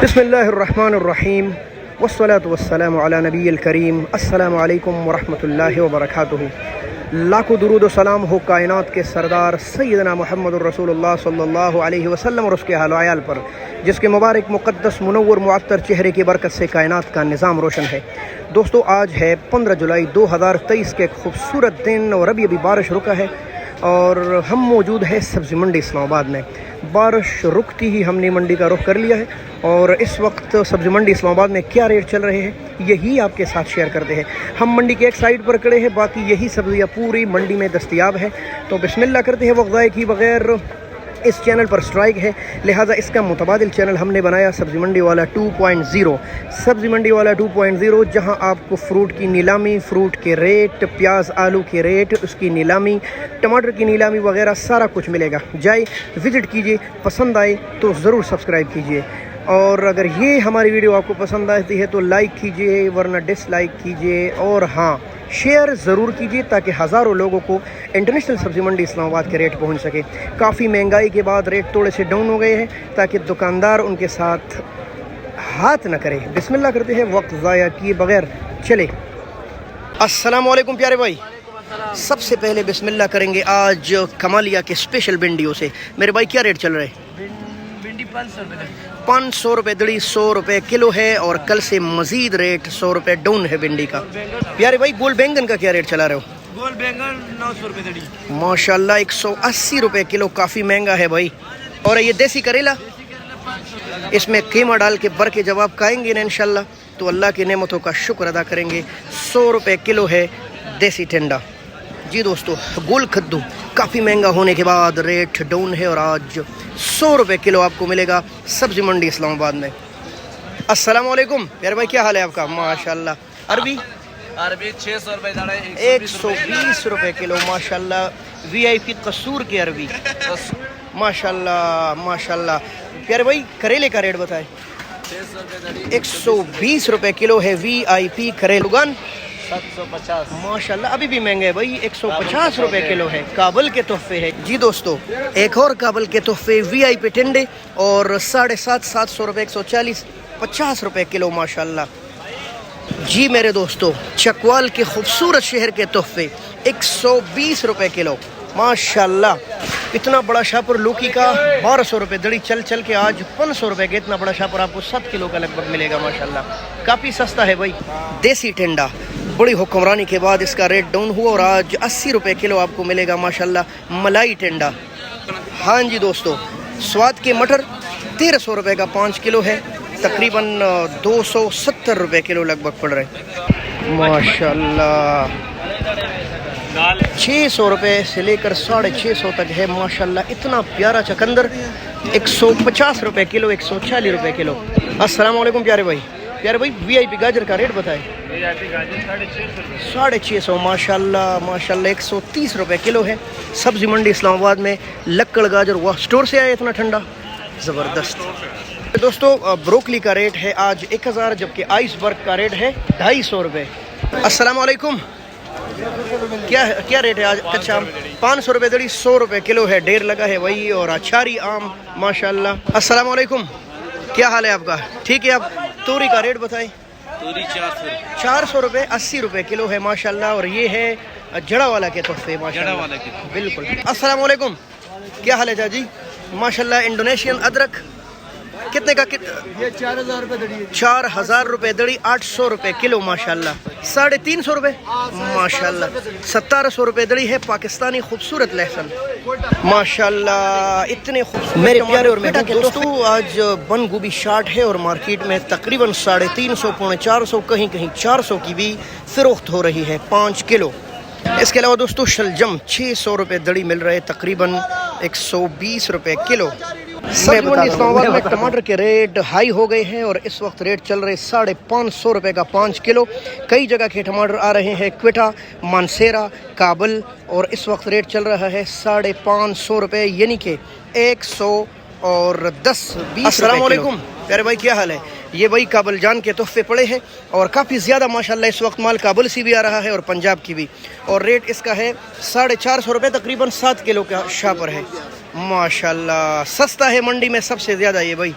बिस्मिल्लाहिर्रहमानिर्रहीम वस्सलातु वस्सलामु अला नबिय्यिल करीम अस्सलामु अलैकुम वरहमतुल्लाहि वबरकातुहू। लाखों दुरूद व सलाम हो कायनात के सरदार सैयदना मुहम्मदुर रसूलुल्लाह सल्लल्लाहु अलैहि वसल्लम और उसके आल आयाल पर, जिसके मुबारक मुक़द्दस मुनव्वर मुअत्तर चेहरे की बरकत से कायनात का निज़ाम रोशन है। दोस्तों, आज है 15 जुलाई 2023 के खूबसूरत दिन और अभी बारिश रुका है और हम मौजूद है सब्ज़ी मंडी इस्लामाबाद में। बारिश रुकती ही हमने मंडी का रुख कर लिया है और इस वक्त सब्ज़ी मंडी इस्लामाबाद में क्या रेट चल रहे हैं यही आपके साथ शेयर करते हैं। हम मंडी के एक साइड पर खड़े हैं, बाकी यही सब्ज़ियाँ पूरी मंडी में दस्तयाब है। तो बिस्मिल्लाह करते हैं, वक्त ज़ाया किए बगैर। इस चैनल पर स्ट्राइक है, लिहाजा इसका मुतबादिल चैनल हमने बनाया सब्ज़ी मंडी वाला 2.0। सब्ज़ी मंडी वाला 2.0, जहां आपको फ्रूट की नीलामी, फ्रूट के रेट, प्याज आलू के रेट, उसकी नीलामी, टमाटर की नीलामी वगैरह सारा कुछ मिलेगा। जाए विज़िट कीजिए, पसंद आए तो ज़रूर सब्सक्राइब कीजिए और अगर ये हमारी वीडियो आपको पसंद आती है तो लाइक कीजिए, वरना डिसलाइक कीजिए और हाँ, शेयर ज़रूर कीजिए ताकि हज़ारों लोगों को इंटरनेशनल सब्ज़ी मंडी इस्लामाबाद के रेट पहुंच सके। काफ़ी महंगाई के बाद रेट थोड़े से डाउन हो गए हैं ताकि दुकानदार उनके साथ हाथ न करे। बिस्मिल्लाह करते हैं, वक्त ज़ाया किए बगैर चले। अस्सलाम वालेकुम प्यारे भाई, सबसे पहले बिस्मिल्लाह करेंगे आज कमालिया के स्पेशल भिंडियों से। मेरे भाई क्या रेट चल रहे हैं? भिंडी 500 रुपये दड़ी, 100 रुपये किलो है और कल से मज़ीद रेट 100 रुपये डाउन है भिंडी का। प्यारे भाई, गोल बैंगन का क्या रेट चला रहे हो? गोल बैंगन 900 रुपये दड़ी। माशाल्लाह 180 रुपये किलो, काफ़ी महंगा है भाई। और ये देसी करेला, इसमें कीमा डाल के भर के जब आप खाएंगे ना इंशाल्लाह तो अल्लाह की नेमतों का शुक्र अदा करेंगे। 100 रुपये किलो है देसी टिंडा। जी दोस्तों, गोल कद्दू काफ़ी महंगा होने के बाद रेट डाउन है और आज 100 रुपये किलो आपको मिलेगा सब्ज़ी मंडी इस्लामाबाद में। अस्सलाम वालेकुम प्यारे भाई, क्या हाल है आपका? माशाल्लाह। अरबी 600 रुपये दाड़ा, 120 रुपये किलो माशाल्लाह। VIP कसूर की अरबी माशाल्लाह माशाल्लाह। प्यारे भाई, करेले का रेट बताएं। 120 रुपये किलो है VIP करेलुगन। 750 माशाल्लाह, अभी भी महंगे है भाई, 150 रुपये किलो है। काबल के तोहफे है। जी दोस्तों, एक और काबल के तोहफे VIP टिंडे और 750 रुपये, 140, 50 रुपये किलो माशाल्लाह। जी मेरे दोस्तों, चकवाल के खूबसूरत शहर के तोहफे 120 रुपये किलो माशाल्लाह। इतना बड़ा शाहपुर लौकी का 1200 रुपये दड़ी, चल चल के आज 500 रुपये के इतना बड़ा शाहपुर आपको 7 किलो का लगभग मिलेगा माशाल्लाह। काफ़ी सस्ता है भाई। देसी टिंडा बड़ी हुक्मरानी के बाद इसका रेट डाउन हुआ और आज 80 रुपये किलो आपको मिलेगा माशाल्लाह। मलाई टिंडा, हाँ जी दोस्तों। स्वाद के मटर 1300 रुपये का 5 किलो है, तकरीबन 270 रुपये किलो लगभग पड़ रहे माशाल्लाह। 600 रुपये से लेकर 650 तक है माशाल्लाह। इतना प्यारा चकंदर 150 रुपये किलो, 140 रुपये किलो। अस्सलाम वालेकुम प्यारे भाई। प्यारे भाई, VIP गाजर का रेट बताएं। 650 माशाल्लाह माशाल्लाह, 130 रुपये किलो है सब्ज़ी मंडी इस्लामाबाद में। लक्कड़ गाजर, वाह, स्टोर से आया इतना ठंडा, ज़बरदस्त। दोस्तों, ब्रोकली का रेट है आज 1000, जबकि आइसबर्ग का रेट है 250 रुपये। अस्सलाम वालेकुम, क्या रेट है आज? कच्चा आम 500 रुपये दड़ी, 100 रुपये किलो है। ढेर लगा है वही और अचारी आम माशाल्लाह। अस्सलाम वालेकुम, क्या हाल है आपका? ठीक है। आप तोरी का रेट बताएं। तोरी 400 रुपये, 80 रुपये किलो है माशाल्लाह। और ये है जड़ा वाला के तोहफे माशाल्लाह, बिल्कुल। अस्सलाम वालेकुम, क्या हाल है जाजी? माशाल्लाह। इंडोनेशियन अदरक कितने का? ये 4000 रुपये दड़ी है। 4000 रुपये दड़ी, 800 रुपये किलो माशाल्लाह। 350 रुपये माशाल्लाह। 1700 रुपये दड़ी है पाकिस्तानी खूबसूरत लहसुन माशाल्लाह। इतने मेरे प्यारे और मेरे दोस्तों, आज बंद गोभी 60 है और मार्केट में तकरीबन 350, 450, कहीं कहीं 400 की भी फ़रोख्त हो रही है 5 किलो। इसके अलावा दोस्तों, शलजम 600 रुपये दड़ी मिल रहे, तकरीबन 120 रुपये किलो। सब्ज़ी मंडी इस्लामाबाद में टमाटर के रेट हाई हो गए हैं और इस वक्त रेट चल रहे 550 रुपये का 5 किलो। कई जगह के टमाटर आ रहे हैं, क्वेटा, मानसेरा, काबल, और इस वक्त रेट चल रहा है 550 रुपये, यानी कि 110-20। अस्सलाम वालेकुम प्यारे भाई, क्या हाल है? ये भाई काबल जान के तोहफे पड़े हैं और काफ़ी ज़्यादा माशाल्लाह इस वक्त माल काबुल से भी आ रहा है और पंजाब की भी। और रेट इसका है 450 रुपये, तकरीबन 7 किलो का शाह पर है माशाल्लाह। सस्ता है मंडी में सबसे ज़्यादा ये भाई।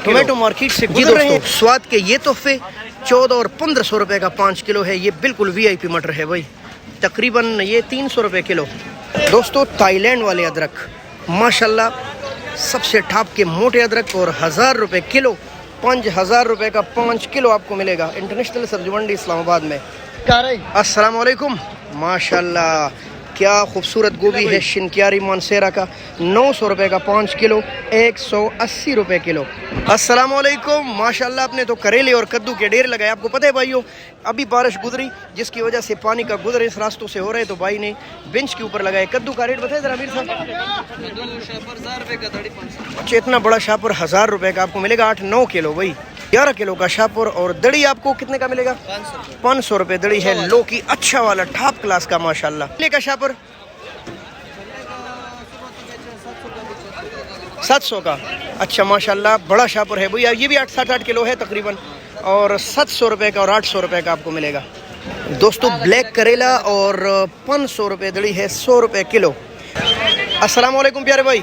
टोमेटो मार्केट से गुजर रहे हैं। स्वाद के ये तोहफे 14 और 1500 रुपए का 5 किलो है। ये बिल्कुल VIP मटर है भाई, तकरीबन ये 300 रुपए किलो। दोस्तों थाईलैंड वाले अदरक माशाल्लाह सबसे टॉप के मोटे अदरक और 1000 रुपए किलो, 5000 रुपए का 5 किलो आपको मिलेगा इंटरनेशनल सब्जी मंडी इस्लामाबाद में। अस्सलाम वालेकुम। माशाल्लाह क्या खूबसूरत गोभी है शिनक्यारी मानसेरा का, 900 रुपए का 5 किलो, 180 रुपए किलो। अस्सलाम वालेकुम। माशाल्लाह आपने तो करेले और कद्दू के ढेर लगाए। आपको पता है भाइयों अभी बारिश गुजरी जिसकी वजह से पानी का गुजर इस रास्तों से हो रहे, तो भाई ने बेंच के ऊपर लगाए। कद्दू का रेट बताए जरा अमीर साहब। अच्छा इतना बड़ा शापर 1000 रुपए का आपको मिलेगा, 8-9 किलो भाई, 11 किलो का शापर। और दड़ी आपको कितने का मिलेगा? 500 रुपए दड़ी है, लो की अच्छा वाला टॉप क्लास का माशाल्लाह। ले का शापर 700 का। अच्छा माशाल्लाह बड़ा शापर है भैया, ये भी 8-8 किलो है तकरीबन, और 700 रुपए का और 800 रुपए का आपको मिलेगा। दोस्तों ब्लैक करेला और 500 रुपए दड़ी है, 100 रुपए किलो। अस्सलाम वालेकुम प्यारे भाई।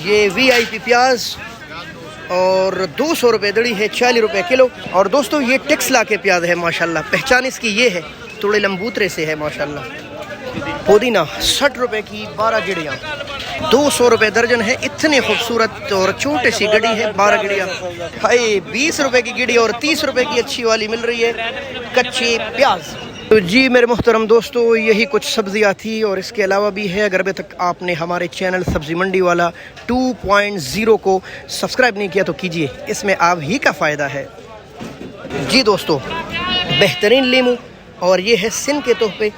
ये VIP प्याज और 200 रुपए दड़ी है, 40 रुपए किलो। और दोस्तों ये टेक्सला के प्याज है माशाल्लाह, पहचान इसकी ये है, थोड़े लंबूतरे से है माशाल्लाह। पुदीना 60 रुपए की 12 गिड़ियाँ, 200 रुपए दर्जन है। इतने खूबसूरत और छोटी सी गड्डी है, 12 गिड़ियाँ। हाय 20 रुपए की गिड़ी और 30 रुपए की अच्छी वाली मिल रही है कच्चे प्याज। तो जी मेरे मुहतरम दोस्तों यही कुछ सब्जियाँ थी, और इसके अलावा भी है। अगर अभी तक आपने हमारे चैनल सब्जी मंडी वाला 2.0 को सब्सक्राइब नहीं किया तो कीजिए, इसमें आप ही का फ़ायदा है। जी दोस्तों बेहतरीन लीमू, और ये है सिन के तोहफे,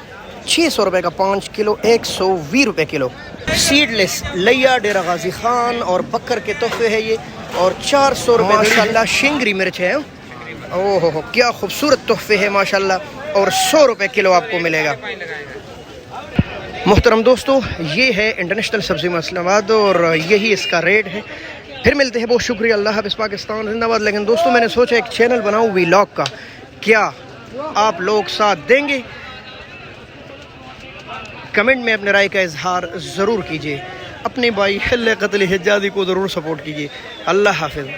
600 रुपए का 5 किलो, 120 रुपए किलो। सीडलेस लैया डेरा गाजी खान और बकर के तोहफे है ये, और 400 रुपए माशाल्लाह। शिंगरी मिर्च है, ओहो हो क्या खूबसूरत तोहफे है माशाल्लाह, और 100 रुपए किलो आपको मिलेगा। मुहतरम दोस्तों ये है इंटरनेशनल सब्जी इस्लामाबाद और यही इसका रेट है। फिर मिलते हैं, बहुत शुक्रिया। अल्लाह हाफ़िज़, पाकिस्तान जिंदाबाद। लेकिन दोस्तों मैंने सोचा एक चैनल बनाऊँ व्लॉग का, क्या आप लोग साथ देंगे? कमेंट में अपने राय का इजहार ज़रूर कीजिए। अपने भाई खिल्ले कत्ल हिजाज़ी को ज़रूर सपोर्ट कीजिए। अल्लाह हाफ़िज़।